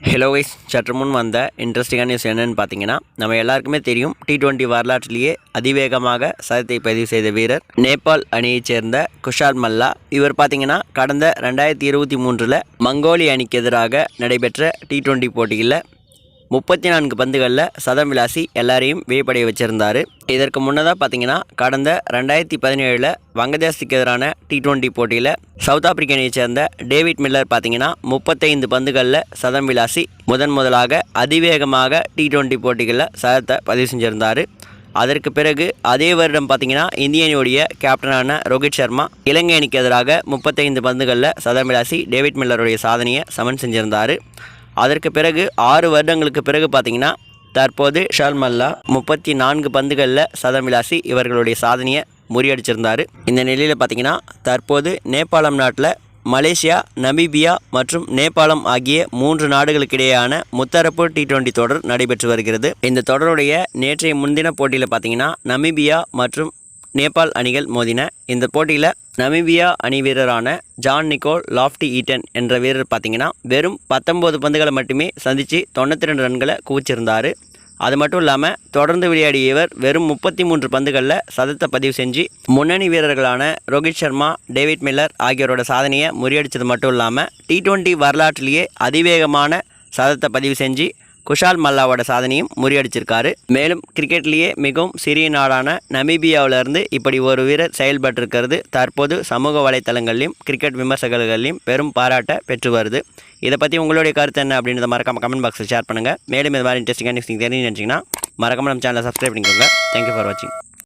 Hello wise சற்று முன் வந்த இன்ட்ரெஸ்டிங்கான நியூஸ் என்னென்னு பார்த்தீங்கன்னா, நம்ம எல்லாருக்குமே தெரியும் T20 வரலாற்றிலேயே அதிவேகமாக சதத்தை பதிவு செய்த வீரர் நேபாள் அணியைச் சேர்ந்த குஷால் மல்லா. இவர் பார்த்தீங்கன்னா கடந்த 2023 மங்கோலிய அணிக்கு எதிராக நடைபெற்ற T20 போட்டியில் 34 பந்துகளில் சதம் விளாசி எல்லாரையும் வியப்படைய வச்சுருந்தார். இதற்கு முன்னதாக பார்த்தீங்கன்னா கடந்த 2017 வங்கதேசத்துக்கு எதிரான T20 போட்டியில் சவுத் ஆப்பிரிக்க அணியைச் சேர்ந்த டேவிட் மில்லர் பார்த்தீங்கன்னா 35 பந்துகளில் சதம் விளாசி முதலாக அதிவேகமாக T20 போட்டிகளில் சதத்தை பதிவு செஞ்சுருந்தார். அதற்கு பிறகு அதே வருடம் பார்த்தீங்கன்னா இந்திய அணியுடைய கேப்டனான ரோஹித் சர்மா இலங்கை அணிக்கு எதிராக 35 பந்துகளில் சதம் விளாசி டேவிட் மில்லருடைய சாதனையை சமன் செஞ்சிருந்தார். அதற்கு பிறகு 6 வருடங்களுக்கு பிறகு பார்த்தீங்கன்னா தற்போது குஷால் மல்லா 34 பந்துகளில் சதம் விளாசி இவர்களுடைய சாதனையை முறியடிச்சிருந்தார். இந்த நிலையில் பார்த்தீங்கன்னா தற்போது நேபாளம் நாட்டில் மலேசியா, நமீபியா மற்றும் நேபாளம் ஆகிய 3 நாடுகளுக்கிடையேயான முத்தரப்பு T20 தொடர் நடைபெற்று வருகிறது. இந்த தொடருடைய நேற்றைய முன்தின போட்டியில் பார்த்தீங்கன்னா நமீபியா மற்றும் நேபாள் அணிகள் மோதின. இந்த போட்டியில் நமீபியா அணி வீரரான ஜான் நிக்கோல் லாஃப்டி ஈட்டன் என்ற வீரர் பார்த்தீங்கன்னா வெறும் 19 பந்துகளை மட்டுமே சந்தித்து 92 ரன்களை குவிச்சிருந்தார். அது மட்டும் இல்லாமல் தொடர்ந்து விளையாடிய இவர் வெறும் 33 பந்துகளில் சதத்தை பதிவு செஞ்சு முன்னணி வீரர்களான ரோஹித் சர்மா, டேவிட் மில்லர் ஆகியோரோட சாதனையை முறியடித்தது மட்டும் இல்லாமல் T20 வரலாற்றிலேயே அதிவேகமான சதத்தை பதிவு செஞ்சு குஷால் மல்லாவோட சாதனையும் முறியடிச்சிருக்காரு. மேலும் கிரிக்கெட்லேயே மிகவும் சிறிய நாடான நமீபியாவிலிருந்து இப்படி ஒரு வீரர் செயல்பட்டிருக்கிறது தற்போது சமூக வலைத்தளங்கள்லையும் கிரிக்கெட் விமர்சகர்களையும் பெரும் பாராட்ட பெற்று வருது. இதை பற்றி உங்களுடைய கருத்து என்ன அப்படின்றத மறக்காம கமெண்ட் பாக்ஸில் ஷேர் பண்ணுங்கள். மேலும் இது மாதிரி இன்ட்ரெஸ்டிங்காக நியூஸ் தெரிஞ்சு நினச்சிங்கன்னா மறக்காம நம்ம சேனலை சப்ஸ்கிரைப் பண்ணிக்கோங்க. தேங்க்யூ ஃபார் வாட்சிங்.